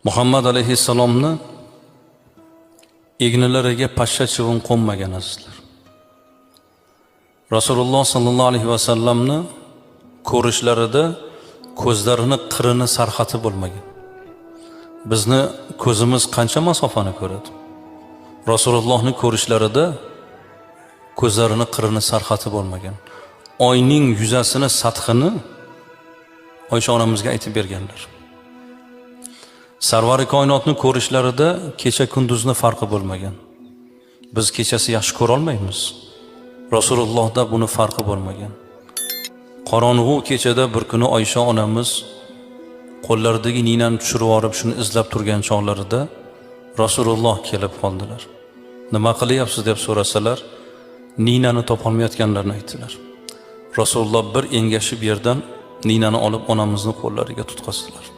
Muhammad alayhissalomni egnilariga pashsha chivin qo'nmagan azizlar. Rasululloh sallallohu alayhi vasallamni ko'rishlarida ko'zlarini qirini sarxati bo'lmagan. Bizni ko'zimiz qancha masofani ko'radi? Rasulullohni ko'rishlarida ko'zlarini qirini sarxati bo'lmagan. Oyning yuzasini, sathini Oysha onamizga aytib berganlar. Sarvari koinotni ko'rishlarida kecha kunduzni farqi bo'lmagan. Biz kechasi yaxshi ko'ra olmaymiz. Rasulullohda buni farqi bo'lmagan. Qorong'u kechada bir kuni Oysha onamiz qo'llaridagi ninani tushirib olib shuni izlab turgan chog'larida Rasululloh kelib qoldilar. Nima qilyapsiz deb so'rasalar, ninani topolmayotganlarini aytdilar. Rasululloh bir engashib yerdan ninani olib onamizni qo'llariga tutqazdilar.